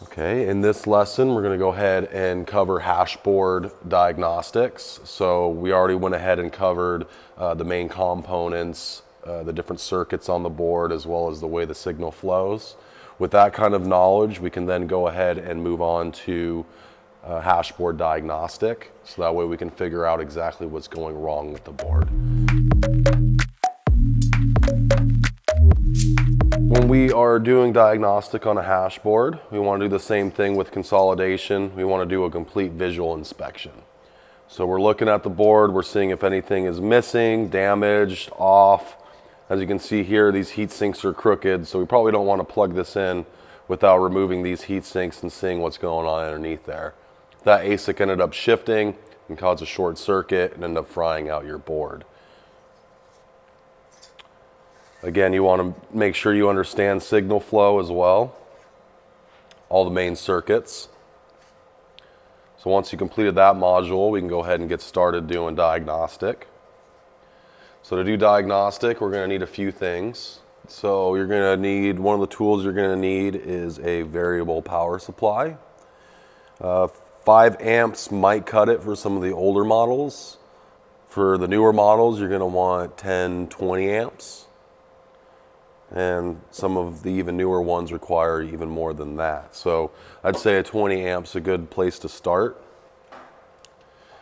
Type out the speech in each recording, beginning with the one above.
Okay, in this lesson, we're going to go ahead and cover hashboard diagnostics. So we already went ahead and covered the main components, the different circuits on the board, as well as the way the signal flows. With that kind of knowledge, we can then go ahead and move on to hashboard diagnostic. So that way we can figure out exactly what's going wrong with the board. When we are doing diagnostic on a hashboard, we want to do the same thing with consolidation. We want to do a complete visual inspection. So we're looking at the board, we're seeing if anything is missing, damaged, off. As you can see here, these heat sinks are crooked, so we probably don't want to plug this in without removing these heat sinks and seeing what's going on underneath there. If that ASIC ended up shifting and caused a short circuit and ended up frying out your board. Again, you want to make sure you understand signal flow as well, all the main circuits. So once you completed that module, we can go ahead and get started doing diagnostic. So to do diagnostic, we're going to need a few things. So you're going to need, one of the tools you're going to need is a variable power supply. 5 amps might cut it for some of the older models. For the newer models, you're going to want 10, 20 amps. And some of the even newer ones require even more than that. So I'd say a 20 amps is a good place to start.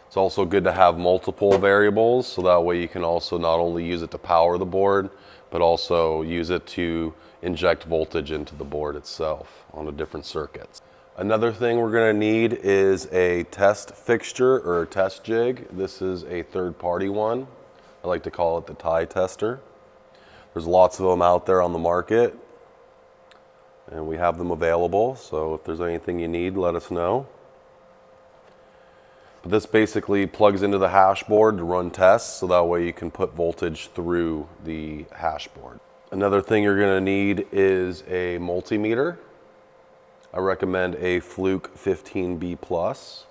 It's also good to have multiple variables, so that way you can also not only use it to power the board, but also use it to inject voltage into the board itself on the different circuits. Another thing we're going to need is a test fixture or a test jig. This is a third-party one. I like to call it the tie tester. There's lots of them out there on the market, and we have them available, so if there's anything you need, let us know. But this basically plugs into the hashboard to run tests, so that way you can put voltage through the hashboard. Another thing you're going to need is a multimeter. I recommend a Fluke 15B+.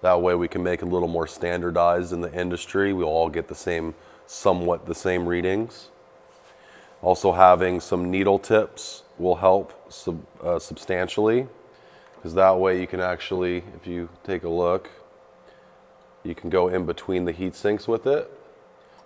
That way we can make it a little more standardized in the industry. We'll all get the same, somewhat the same readings. Also having some needle tips will help substantially, because that way you can actually, if you take a look, you can go in between the heat sinks with it.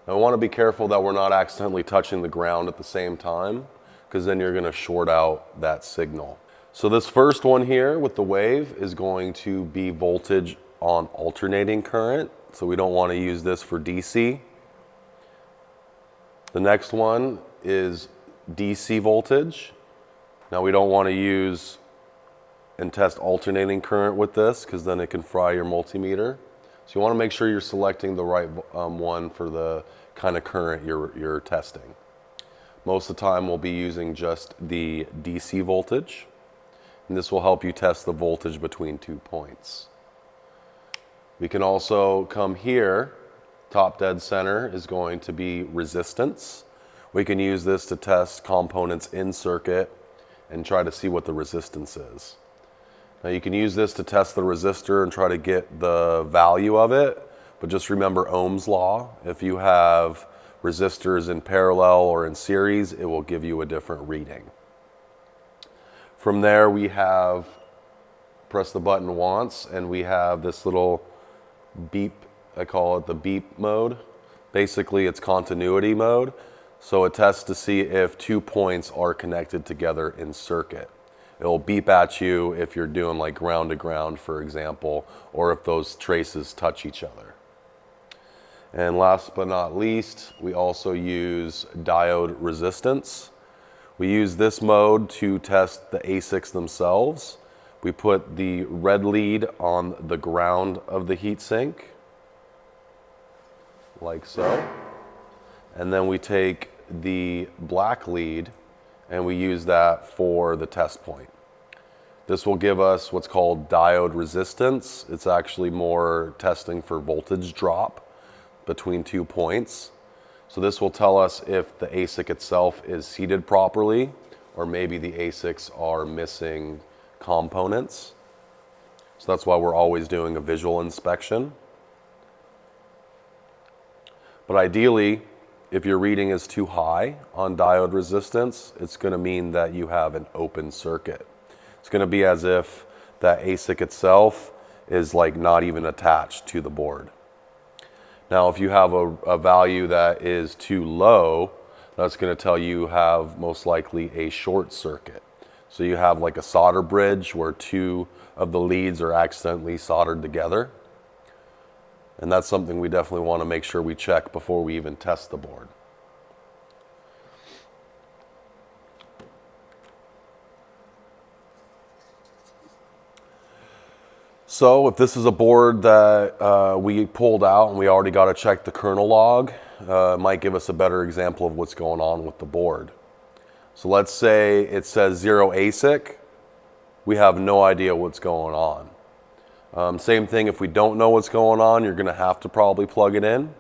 Now I want to be careful that we're not accidentally touching the ground at the same time, because then you're going to short out that signal. So this first one here with the wave is going to be voltage on alternating current, so we don't want to use this for DC. The next one is DC voltage. Now we don't want to use and test alternating current with this, because then it can fry your multimeter. So you want to make sure you're selecting the right one for the kind of current you're testing. Most of the time we'll be using just the DC voltage, and this will help you test the voltage between 2 points. We can also come here, top dead center is going to be resistance. We can use this to test components in circuit and try to see what the resistance is. Now you can use this to test the resistor and try to get the value of it, but just remember Ohm's law. If you have resistors in parallel or in series, it will give you a different reading. From there we have, press the button once, and we have this little beep, I call it the beep mode. Basically it's continuity mode. So it tests to see if 2 points are connected together in circuit. It'll beep at you if you're doing like ground to ground, for example, or if those traces touch each other. And last but not least, we also use diode resistance. We use this mode to test the ASICs themselves. We put the red lead on the ground of the heatsink, like so. And then we take the black lead and we use that for the test point. This will give us what's called diode resistance. It's actually more testing for voltage drop between 2 points. So this will tell us if the ASIC itself is seated properly, or maybe the ASICs are missing components. So that's why we're always doing a visual inspection. But ideally, if your reading is too high on diode resistance, it's going to mean that you have an open circuit. It's going to be as if that ASIC itself is like not even attached to the board. Now, if you have a value that is too low, that's going to tell you have most likely a short circuit. So you have like a solder bridge where two of the leads are accidentally soldered together. And that's something we definitely want to make sure we check before we even test the board. So if this is a board that we pulled out and we already got to check the kernel log, it might give us a better example of what's going on with the board. So let's say it says 0 ASIC. We have no idea what's going on. Same thing, if we don't know what's going on, you're going to have to probably plug it in.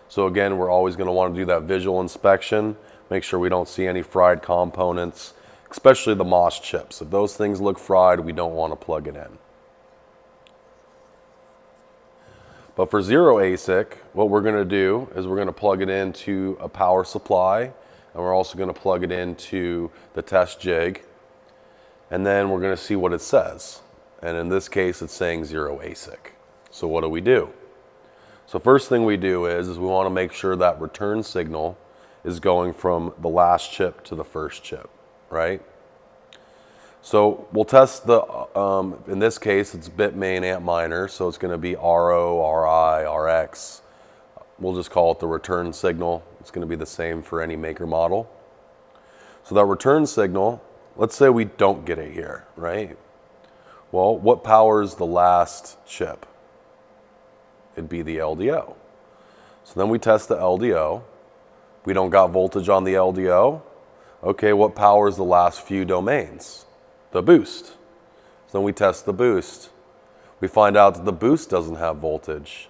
So again, we're always going to want to do that visual inspection, make sure we don't see any fried components, especially the MOS chips. If those things look fried, we don't want to plug it in. But for 0 ASIC, what we're going to do is we're going to plug it into a power supply, and we're also going to plug it into the test jig, and then we're going to see what it says. And in this case, it's saying 0 ASIC. So what do? So first thing we do is we want to make sure that return signal is going from the last chip to the first chip, right? So we'll test the, in this case, it's bit main amp minor, so it's going to be RO, RI, RX. We'll just call it the return signal. It's going to be the same for any maker model. So that return signal, let's say we don't get it here, right? Well, what powers the last chip? It'd be the LDO. So then we test the LDO. We don't got voltage on the LDO. Okay, what powers the last few domains? The boost. So then we test the boost. We find out that the boost doesn't have voltage.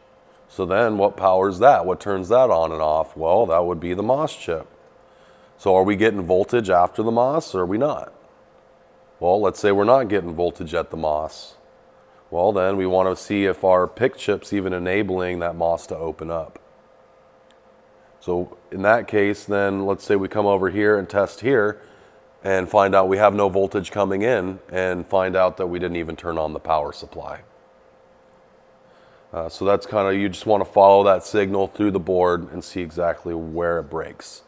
So then what powers that? What turns that on and off? Well, that would be the MOS chip. So are we getting voltage after the MOS or are we not? Well, let's say we're not getting voltage at the MOS. Well, then we want to see if our PIC chip's even enabling that MOS to open up. So in that case, then let's say we come over here and test here and find out we have no voltage coming in and find out that we didn't even turn on the power supply. So that's kind of, you just want to follow that signal through the board and see exactly where it breaks.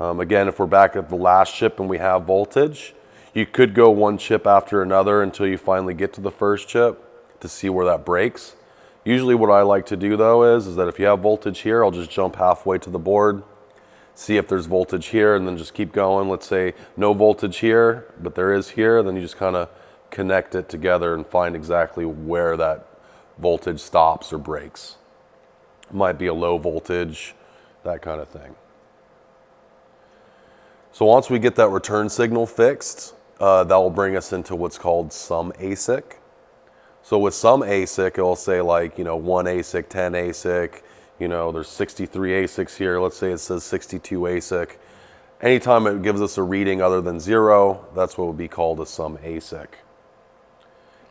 Again, if we're back at the last chip and we have voltage, you could go one chip after another until you finally get to the first chip to see where that breaks. Usually what I like to do though is that if you have voltage here, I'll just jump halfway to the board, see if there's voltage here, and then just keep going. Let's say no voltage here, but there is here, then you just kind of connect it together and find exactly where that voltage stops or breaks. It might be a low voltage, that kind of thing. So once we get that return signal fixed, that will bring us into what's called some ASIC. So with some ASIC, it will say like, 1 ASIC, 10 ASIC, there's 63 ASICs here. Let's say it says 62 ASIC. Anytime it gives us a reading other than 0, that's what would be called a some ASIC.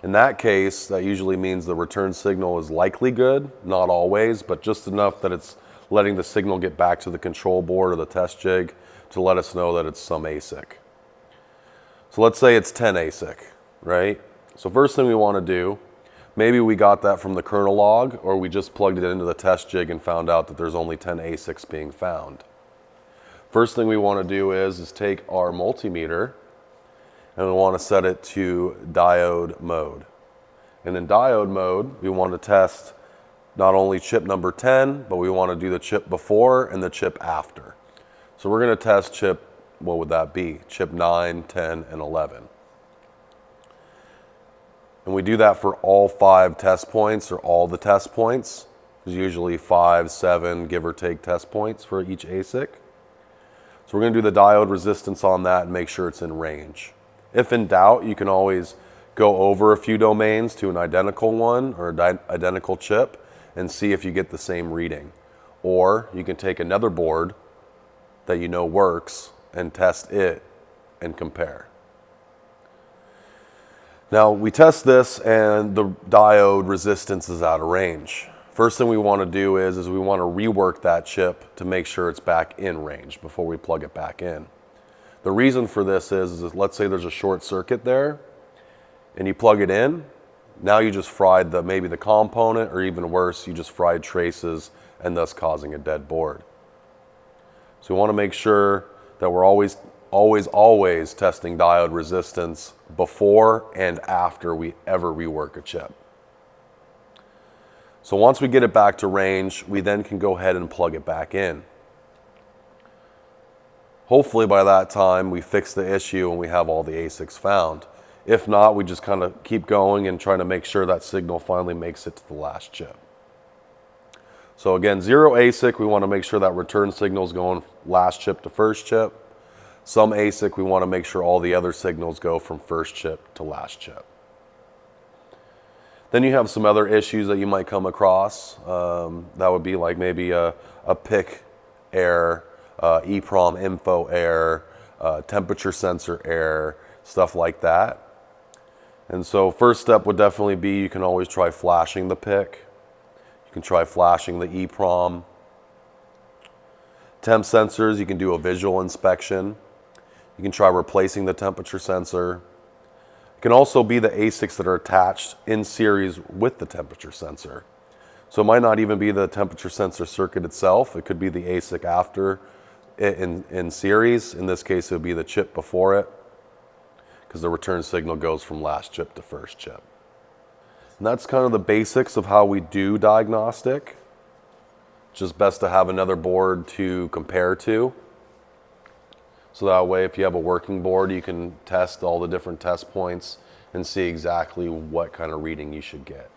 In that case, that usually means the return signal is likely good, not always, but just enough that it's letting the signal get back to the control board or the test jig to let us know that it's some ASIC. So let's say it's 10 ASIC, right? So first thing we want to do, maybe we got that from the kernel log, or we just plugged it into the test jig and found out that there's only 10 ASICs being found. First thing we want to do is take our multimeter and we want to set it to diode mode. And in diode mode, we want to test not only chip number 10, but we want to do the chip before and the chip after. So we're going to test chip, what would that be? Chip 9, 10, and 11. And we do that for all 5 test points or all the test points. There's usually 5, 7, give or take test points for each ASIC. So we're going to do the diode resistance on that and make sure it's in range. If in doubt, you can always go over a few domains to an identical one or identical chip and see if you get the same reading. Or you can take another board that you know works and test it and compare. Now we test this and the diode resistance is out of range. First thing we want to do is we want to rework that chip to make sure it's back in range before we plug it back in. The reason for this is let's say there's a short circuit there and you plug it in, now you just fried maybe the component, or even worse, you just fried traces and thus causing a dead board. So we want to make sure that we're always testing diode resistance before and after we ever rework a chip. So once we get it back to range, we then can go ahead and plug it back in. Hopefully by that time we fix the issue and we have all the ASICs found. If not, we just kind of keep going and trying to make sure that signal finally makes it to the last chip. So again, 0 ASIC, we want to make sure that return signal is going last chip to first chip. Some ASIC, we want to make sure all the other signals go from first chip to last chip. Then you have some other issues that you might come across. That would be like maybe a PIC error, EEPROM info error, temperature sensor error, stuff like that. And so first step would definitely be, you can always try flashing the PIC. You can try flashing the EEPROM. Temp sensors, you can do a visual inspection. You can try replacing the temperature sensor. It can also be the ASICs that are attached in series with the temperature sensor. So it might not even be the temperature sensor circuit itself. It could be the ASIC after it in series. In this case, it would be the chip before it, because the return signal goes from last chip to first chip. And that's kind of the basics of how we do diagnostic. It's just best to have another board to compare to. So that way, if you have a working board, you can test all the different test points and see exactly what kind of reading you should get.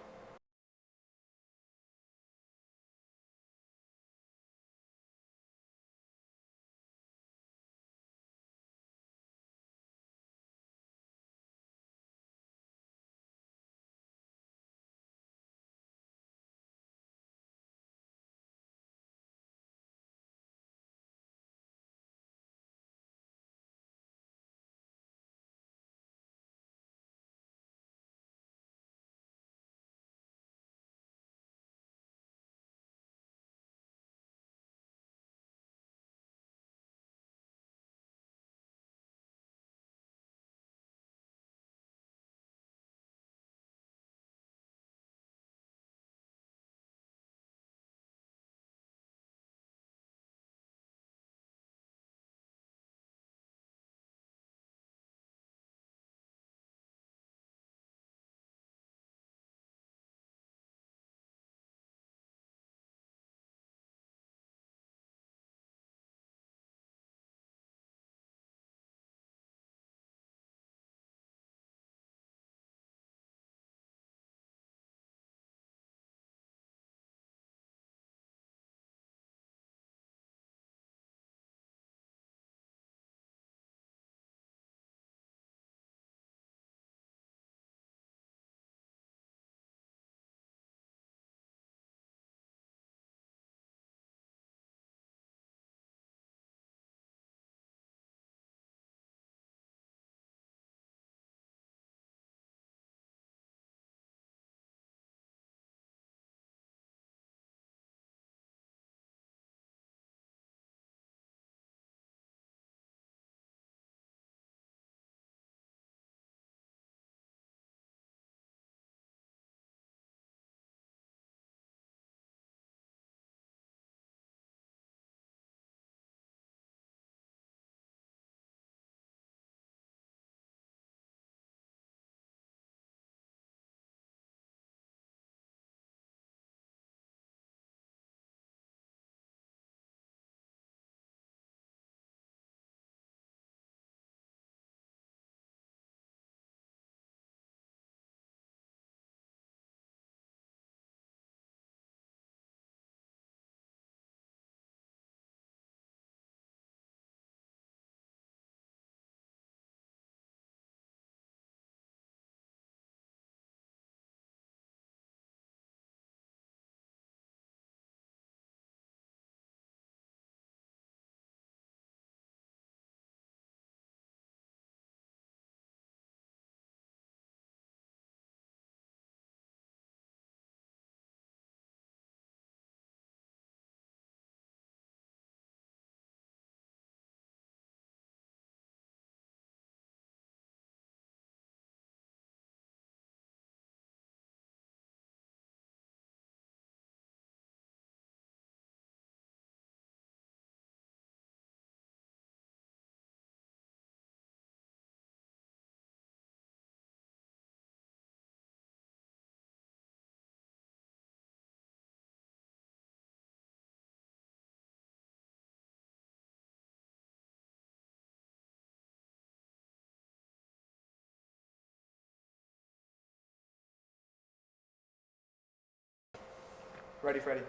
Ready, Freddy.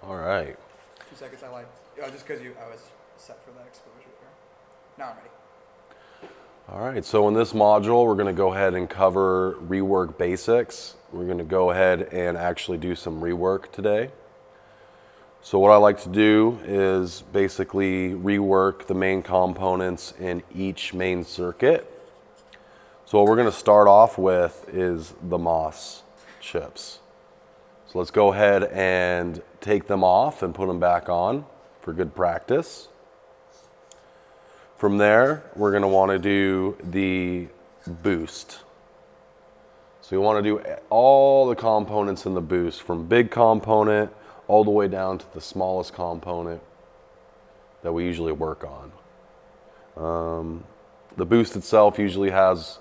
All right. 2 seconds, I lied. Just because I was set for that exposure there. Now I'm ready. All right, so in this module, we're gonna go ahead and cover rework basics. We're gonna go ahead and actually do some rework today. So what I like to do is basically rework the main components in each main circuit. So what we're gonna start off with is the MOS chips. So let's go ahead and take them off and put them back on for good practice. From there, we're gonna wanna do the boost. So we wanna do all the components in the boost, from big component all the way down to the smallest component that we usually work on. The boost itself usually has,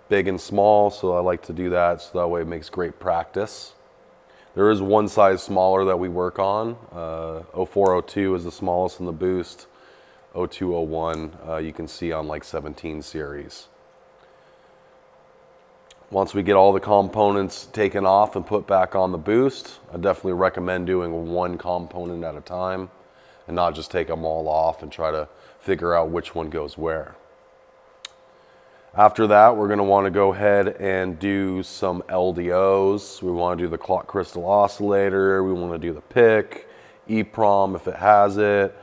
big and small, so I like to do that so that way it makes great practice. There is one size smaller that we work on. 0402 is the smallest in the boost. 0201 you can see on like 17 series. Once we get all the components taken off and put back on the boost, I definitely recommend doing one component at a time and not just take them all off and try to figure out which one goes where. After that, we're going to want to go ahead and do some LDOs. We want to do the clock crystal oscillator, we want to do the PIC, EEPROM if it has it.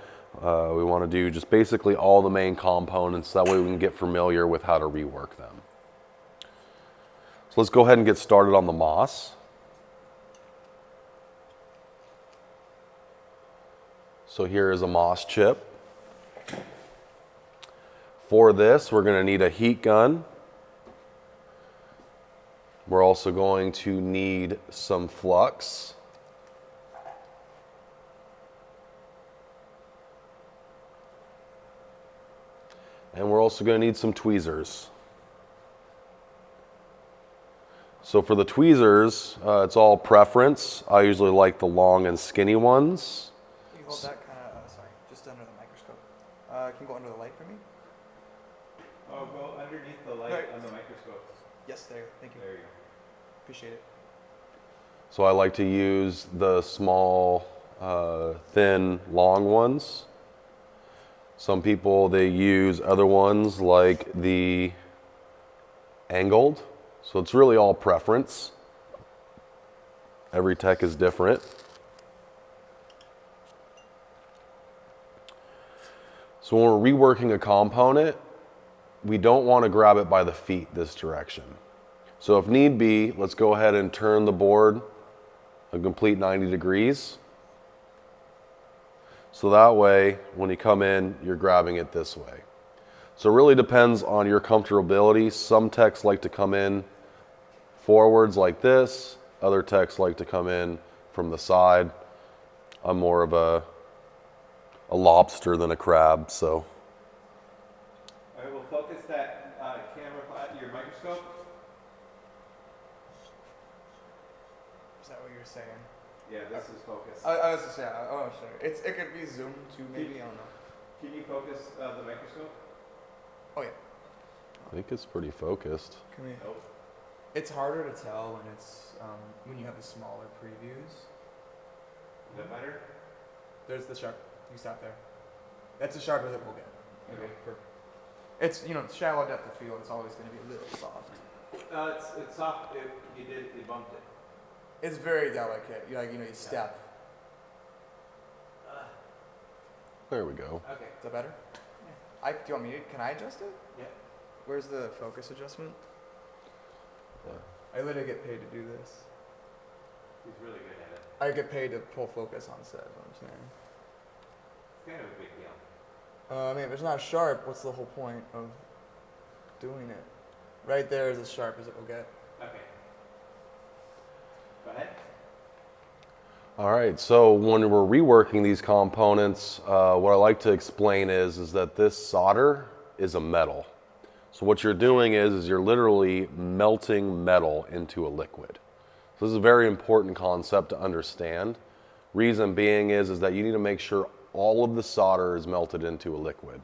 We want to do just basically all the main components, that way we can get familiar with how to rework them. So let's go ahead and get started on the MOS. So here is a MOS chip. For this, we're going to need a heat gun. We're also going to need some flux. And we're also going to need some tweezers. So for the tweezers, it's all preference. I usually like the long and skinny ones. Can you hold that kind of, sorry, just under the microscope. Can you go under the light for me? Oh, go underneath the light on the microscope. Yes, there. Thank you. There you go. Appreciate it. So I like to use the small, thin, long ones. Some people, they use other ones like the angled. So it's really all preference. Every tech is different. So when we're reworking a component, we don't want to grab it by the feet this direction. So if need be, let's go ahead and turn the board a complete 90 degrees. So that way, when you come in, you're grabbing it this way. So it really depends on your comfortability. Some techs like to come in forwards like this. Other techs like to come in from the side. I'm more of a lobster than a crab, so. All right, we'll focus that camera, your microscope. Is that what you're saying? Yeah, this is focus. I was just saying, oh, sure. It could be zoomed too, maybe, I don't know. Can you focus the microscope? Oh, yeah. I think it's pretty focused. Come here. Nope. It's harder to tell when it's, when you have the smaller previews. Is that better? There's the sharp. You stop there. That's as sharp as it will get. Okay. It's, shallow depth of field, it's always going to be a little soft. It's soft. You bumped it. It's very delicate. You step. There we go. Okay. Is that better? Yeah. Do you want me to, can I adjust it? Yeah. Where's the focus adjustment? Yeah. I literally get paid to do this. He's really good at it. I get paid to pull focus on set, is what I'm saying. It's kind of a big deal. I mean, if it's not sharp, what's the whole point of doing it? Right there is as sharp as it will get. Okay. Go ahead. All right, so when we're reworking these components, what I like to explain is that this solder is a metal. So what you're doing is you're literally melting metal into a liquid. So this is a very important concept to understand. Reason being is that you need to make sure all of the solder is melted into a liquid.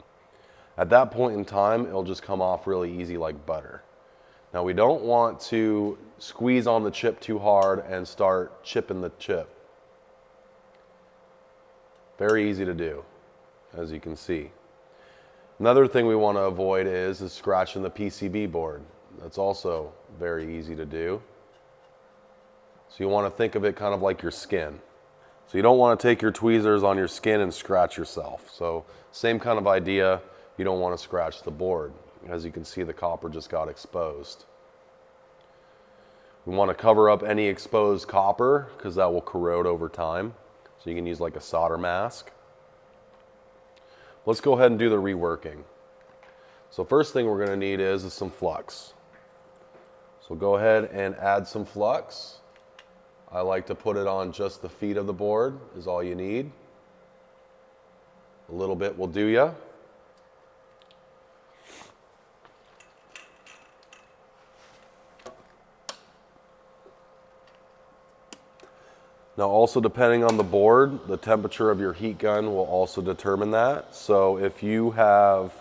At that point in time, it'll just come off really easy like butter. Now we don't want to squeeze on the chip too hard and start chipping the chip. Very easy to do, as you can see. Another thing we want to avoid is scratching the PCB board. That's also very easy to do. So you want to think of it kind of like your skin. So you don't want to take your tweezers on your skin and scratch yourself. So same kind of idea, you don't want to scratch the board. As you can see, the copper just got exposed. We want to cover up any exposed copper because that will corrode over time. So you can use like a solder mask. Let's go ahead and do the reworking. So first thing we're going to need is some flux. So go ahead and add some flux. I like to put it on just the feet of the board is all you need. A little bit will do ya. Now also depending on the board, the temperature of your heat gun will also determine that. So if you have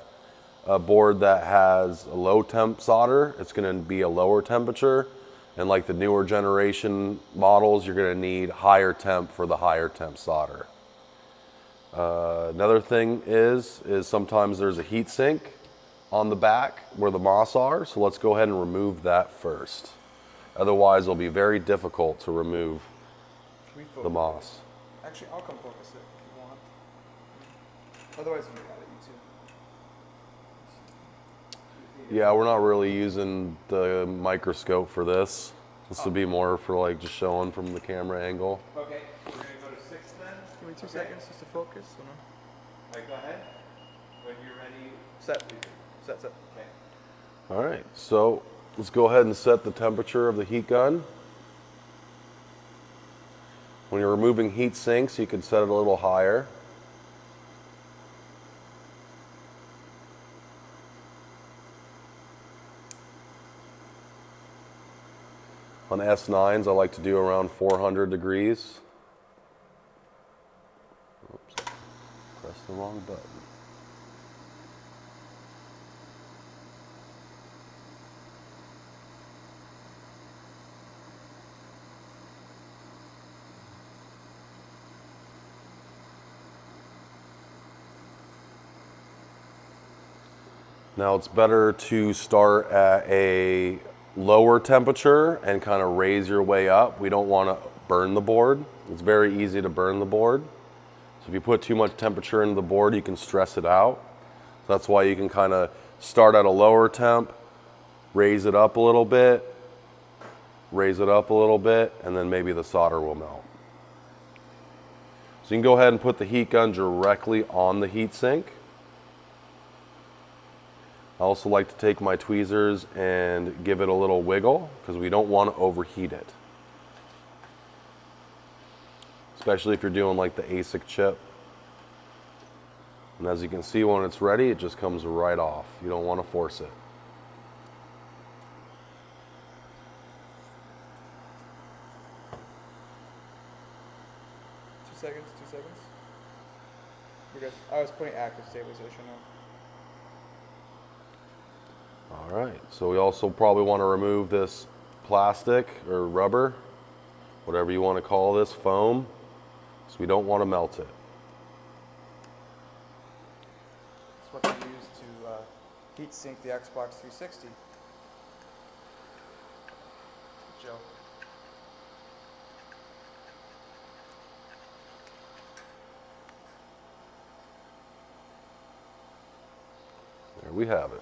a board that has a low temp solder, it's going to be a lower temperature. And like the newer generation models, you're going to need higher temp for the higher temp solder. Another thing is sometimes there's a heat sink on the back where the MOS are. So let's go ahead and remove that first. Otherwise, it'll be very difficult to remove the MOS. Actually, I'll come focus it if you want. Otherwise, you got it, you too. Yeah, we're not really using the microscope for this. This would be more for like just showing from the camera angle. Okay, we're gonna go to 6 then. Give me 2 seconds just to focus. Or no? All right, go ahead. When you're ready. Set. Set. Okay. All right, so let's go ahead and set the temperature of the heat gun. When you're removing heat sinks, you can set it a little higher. On S9s, I like to do around 400 degrees. Oops, pressed the wrong button. Now it's better to start at a lower temperature and kind of raise your way up. We don't want to burn the board. It's very easy to burn the board. So if you put too much temperature into the board, you can stress it out. So that's why you can kind of start at a lower temp, raise it up a little bit, raise it up a little bit, and then maybe the solder will melt. So you can go ahead and put the heat gun directly on the heat sink. I also like to take my tweezers and give it a little wiggle because we don't want to overheat it. Especially if you're doing like the ASIC chip. And as you can see, when it's ready, it just comes right off. You don't want to force it. Two seconds. We're good. I was putting active stabilization on. All right, so we also probably want to remove this plastic or rubber, whatever you want to call this, foam, so we don't want to melt it. That's what they use to heat sink the Xbox 360. Joe. There we have it.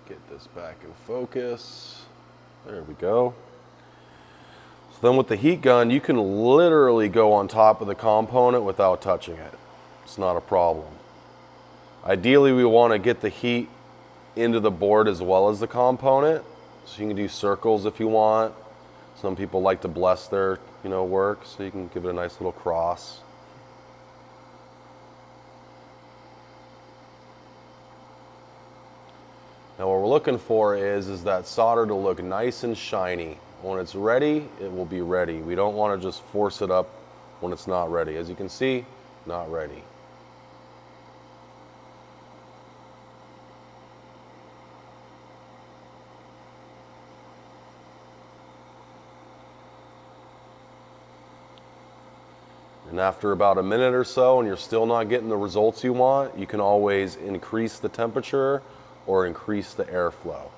Get this back in focus. There we go. So then with the heat gun, you can literally go on top of the component without touching it. It's not a problem. Ideally, we want to get the heat into the board as well as the component. So you can do circles if you want. Some people like to bless their, work, so you can give it a nice little cross. Now what we're looking for is that solder to look nice and shiny When it's ready, it will be ready. We don't want to just force it up when it's not ready. As you can see, not ready. And after about a minute or so and you're still not getting the results you want, you can always increase the temperature or increase the airflow.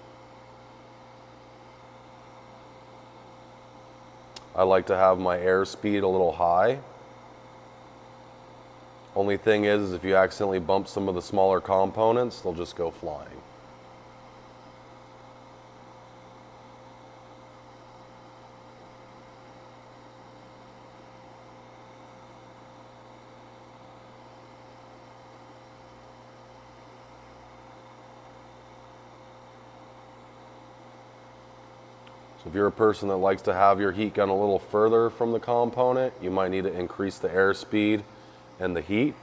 I like to have my airspeed a little high. Only thing is if you accidentally bump some of the smaller components, they'll just go flying. So if you're a person that likes to have your heat gun a little further from the component, you might need to increase the airspeed and the heat.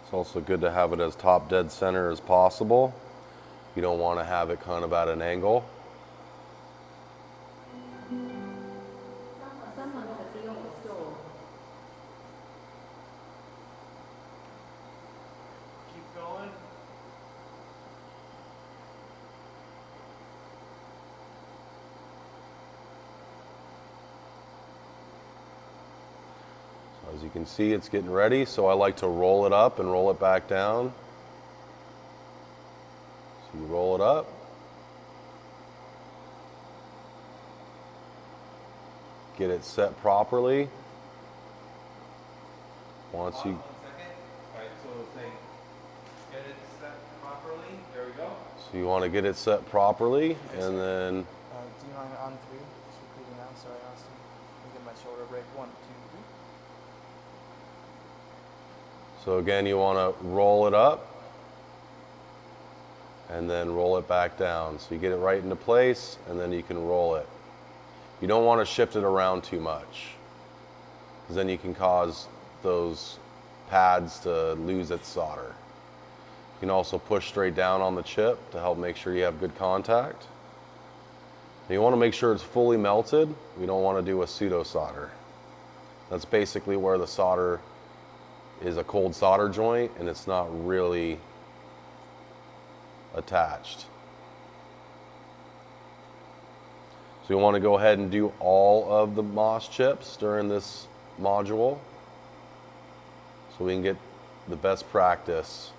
It's also good to have it as top dead center as possible. You don't want to have it kind of at an angle. Someone's at the office door. Keep going. As you can see, it's getting ready, so I like to roll it up and roll it back down. So you roll it up. Get it set properly. Once you, One second. All right, so we'll say, get it set properly. There we go. so you want to get it set properly, and then Do you mind on 3? Just repeating now. Sorry, Austin. Let me get my shoulder break. 1, 2, 3. so again, you want to roll it up and then roll it back down. So you get it right into place and then you can roll it. You don't want to shift it around too much because then you can cause those pads to lose its solder. You can also push straight down on the chip to help make sure you have good contact. And you want to make sure it's fully melted. We don't want to do a pseudo solder. That's basically where the solder is a cold solder joint and it's not really attached. So you want to go ahead and do all of the MOS chips during this module so we can get the best practice.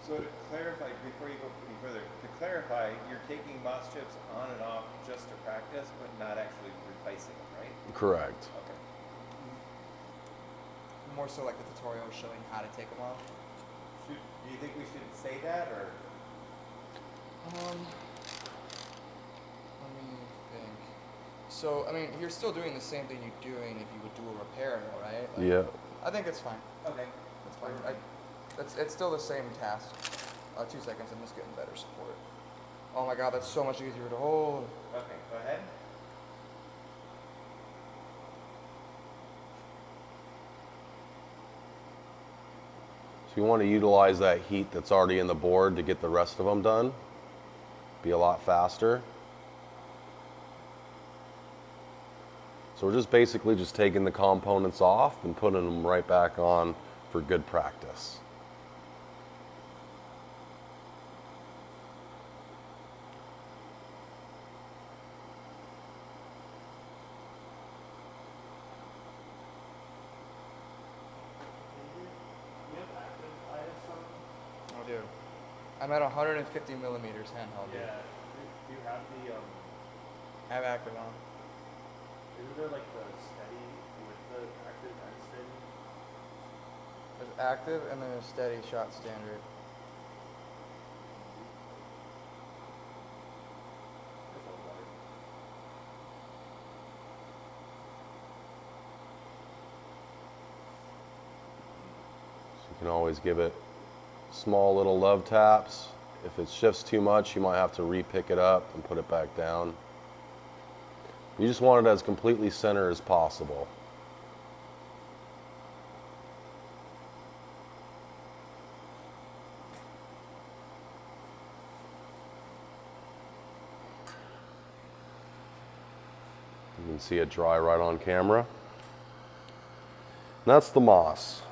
So to clarify, before you go any further, to clarify, you're taking MOS chips on and off just to practice, but not actually replacing them, right? Correct. Okay. More so like the tutorial showing how to take them off. Do you think we should say that, or? Let me think. So, I mean, you're still doing the same thing you're doing if you would do a repair, though, right? Like, Yeah. I think it's fine. Okay. It's fine. It's still the same task. 2 seconds. I'm just getting better support. Oh my God, that's so much easier to hold. Okay, go ahead. So you want to utilize that heat that's already in the board to get the rest of them done. Be a lot faster. So we're just basically just taking the components off and putting them right back on for good practice. I do. I'm at 150 millimeters handheld. Yeah. Do you have the I have active on. isn't there like the steady with the active and steady? There's active and then a steady shot standard. So you can always give it small little love taps. If it shifts too much, you might have to re-pick it up and put it back down. You just want it as completely center as possible. You can see it dry right on camera. And that's the MOS.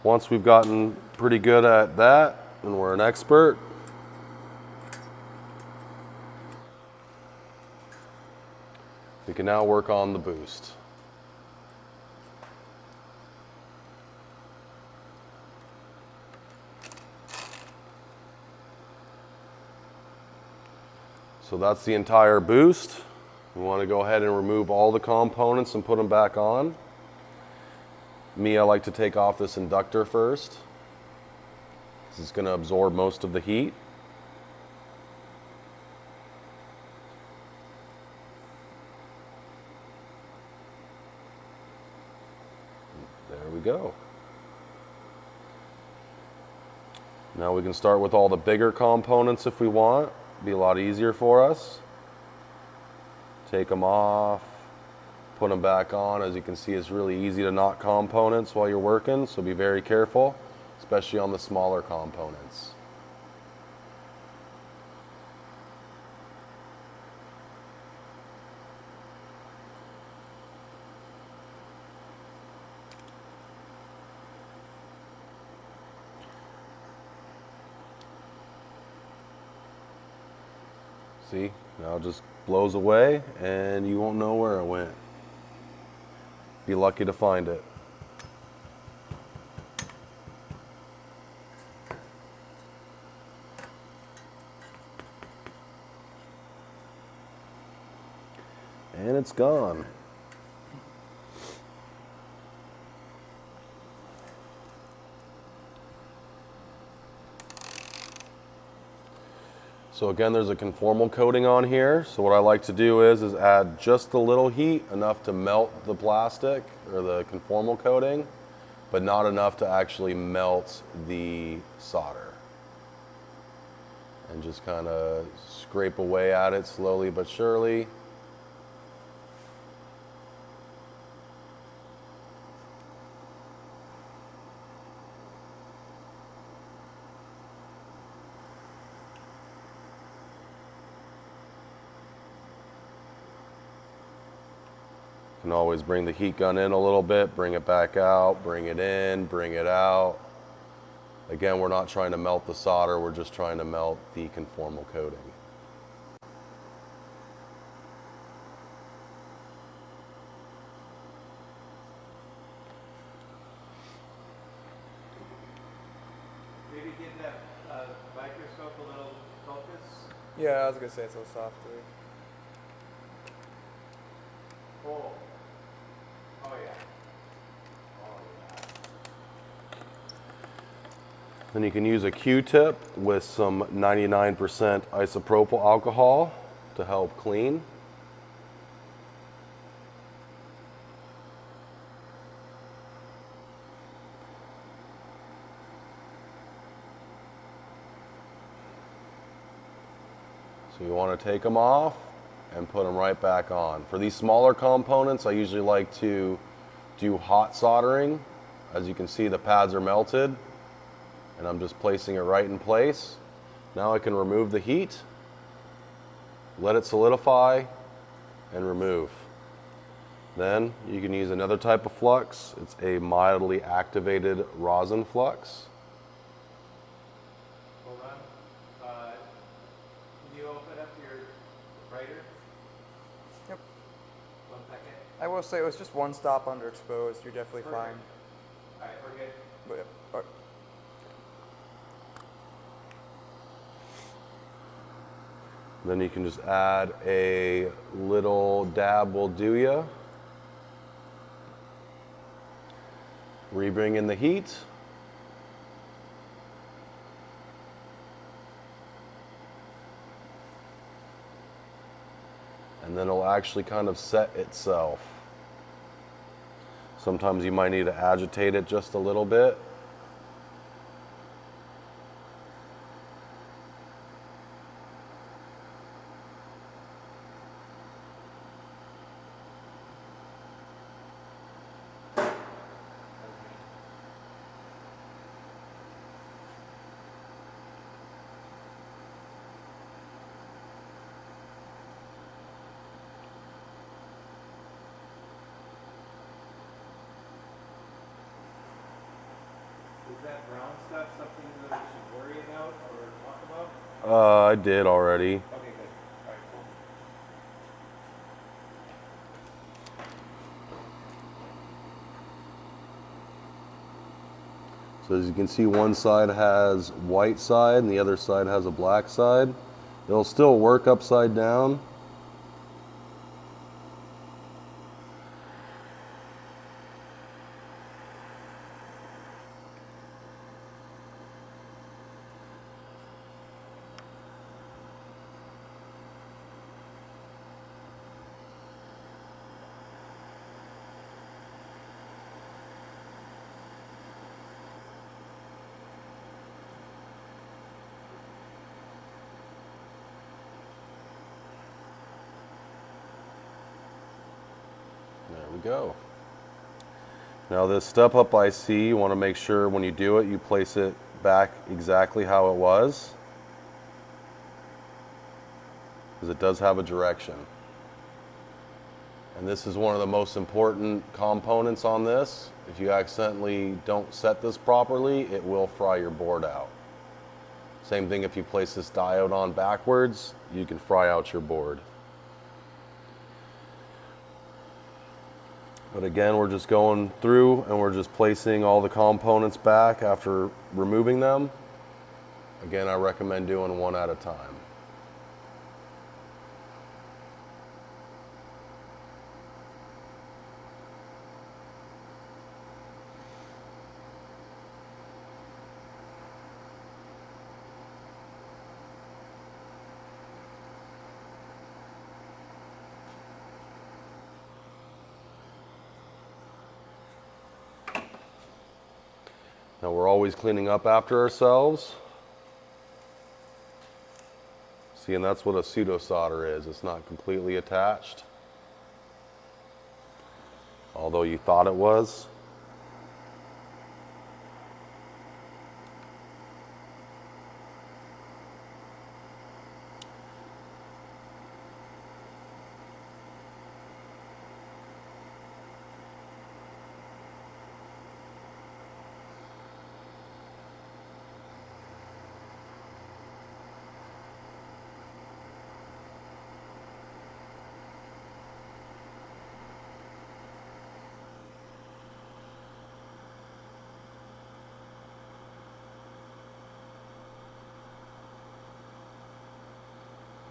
Once we've gotten pretty good at that, and we're an expert, we can now work on the boost. So that's the entire boost. We want to go ahead and remove all the components and put them back on. Me, I like to take off this inductor first. This is going to absorb most of the heat. There we go. Now we can start with all the bigger components if we want. Be a lot easier for us. Take them off, put them back on. As you can see, it's really easy to knock components while you're working, so be very careful, especially on the smaller components. See, now it just blows away and you won't know where it went. Be lucky to find it. And it's gone. So again, there's a conformal coating on here. So what I like to do is add just a little heat, enough to melt the plastic or the conformal coating, but not enough to actually melt the solder. And just kind of scrape away at it slowly but surely. Can always bring the heat gun in a little bit, bring it back out, bring it in, bring it out. Again, we're not trying to melt the solder, we're just trying to melt the conformal coating. Maybe give that microscope a little focus. Yeah, I was gonna say it's so soft too. Oh. Oh yeah. Oh yeah. Then you can use a Q-tip with some 99% isopropyl alcohol to help clean. So you want to take them off and put them right back on. For these smaller components, I usually like to do hot soldering. As you can see, the pads are melted, and I'm just placing it right in place. Now I can remove the heat, let it solidify, and remove. Then you can use another type of flux. It's a mildly activated rosin flux. Hold on. Can you open up your writer? Yep. 1 second. I will say it was just one stop underexposed. You're definitely fine. Alright, we're good. But, Then you can just add a little dab will do ya. Rebring in the heat. And then it'll actually kind of set itself. Sometimes you might need to agitate it just a little bit. Is that brown stuff something that we should worry about or talk about? I did already. Okay, good. All right, cool. So as you can see, one side has white side and the other side has a black side. It'll still work upside down. There we go. Now this step-up IC, you want to make sure when you do it, you place it back exactly how it was, because it does have a direction. And this is one of the most important components on this. If you accidentally don't set this properly, it will fry your board out. Same thing if you place this diode on backwards, you can fry out your board. But again, we're just going through and we're just placing all the components back after removing them. Again, I recommend doing one at a time. Now we're always cleaning up after ourselves. See, and that's what a pseudo solder is. It's not completely attached, although you thought it was.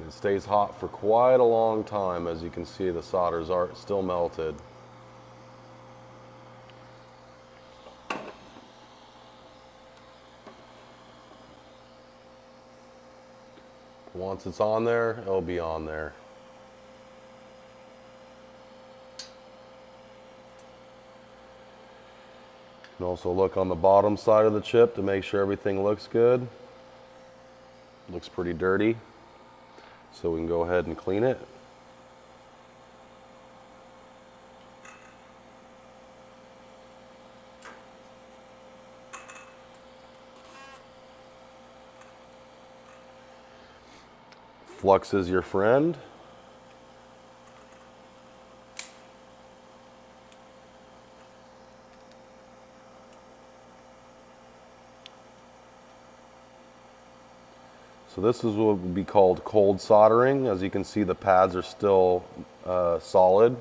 It stays hot for quite a long time. As you can see, the solders are still melted. Once it's on there, it'll be on there. You can also look on the bottom side of the chip to make sure everything looks good. Looks pretty dirty, so we can go ahead and clean it. Flux is your friend. So this is what would be called cold soldering. As you can see, the pads are still solid.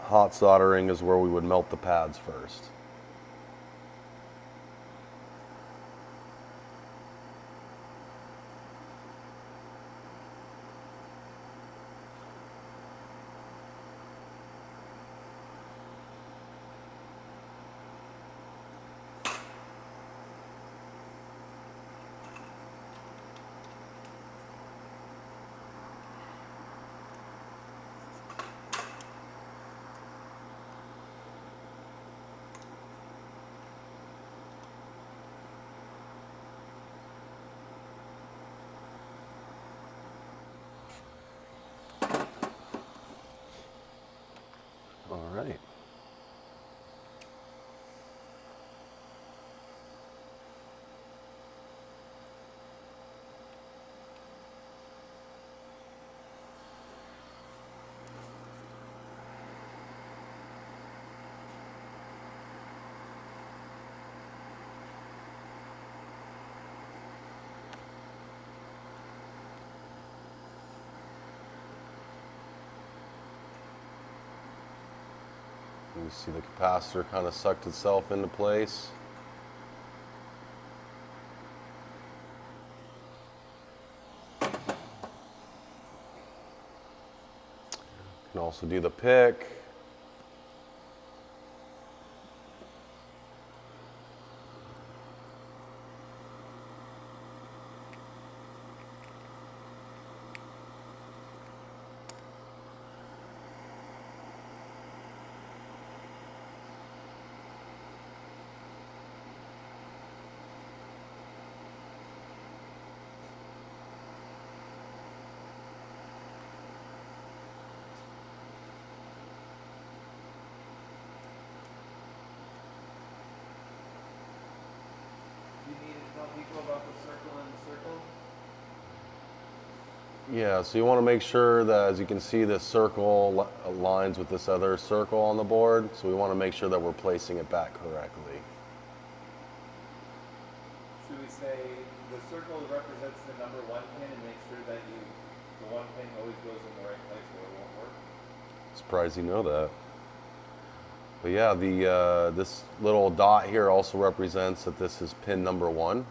Hot soldering is where we would melt the pads first. All right. You see the capacitor kind of sucked itself into place. You can also do the pick. You need to tell people about the circle and the circle? Yeah, so you want to make sure that, as you can see, this circle aligns with this other circle on the board. So we want to make sure that we're placing it back correctly. Should we say the circle represents the number 1 pin and make sure that the 1 pin always goes in the right place or it won't work? Surprised you know that. But yeah, this little dot here also represents that this is pin number 1.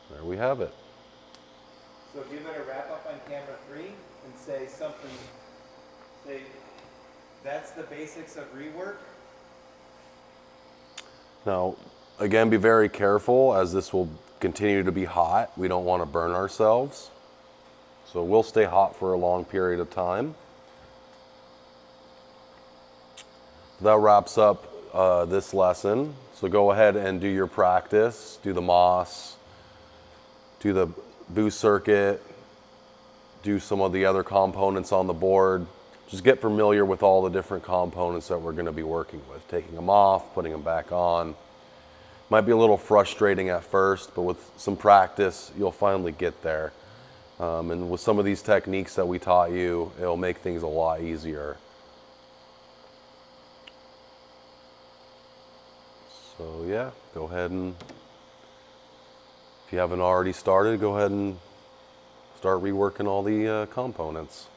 There we have it. So give it a wrap up on camera 3 and say something, say, that's the basics of rework. Now, again, be very careful as this will continue to be hot. We don't want to burn ourselves. So we'll stay hot for a long period of time. That wraps up this lesson. So go ahead and do your practice, do the MOS, do the boost circuit, do some of the other components on the board. Just get familiar with all the different components that we're going to be working with, taking them off, putting them back on. Might be a little frustrating at first, but with some practice, you'll finally get there. And with some of these techniques that we taught you, it'll make things a lot easier. So yeah, go ahead and, if you haven't already started, go ahead and start reworking all the components.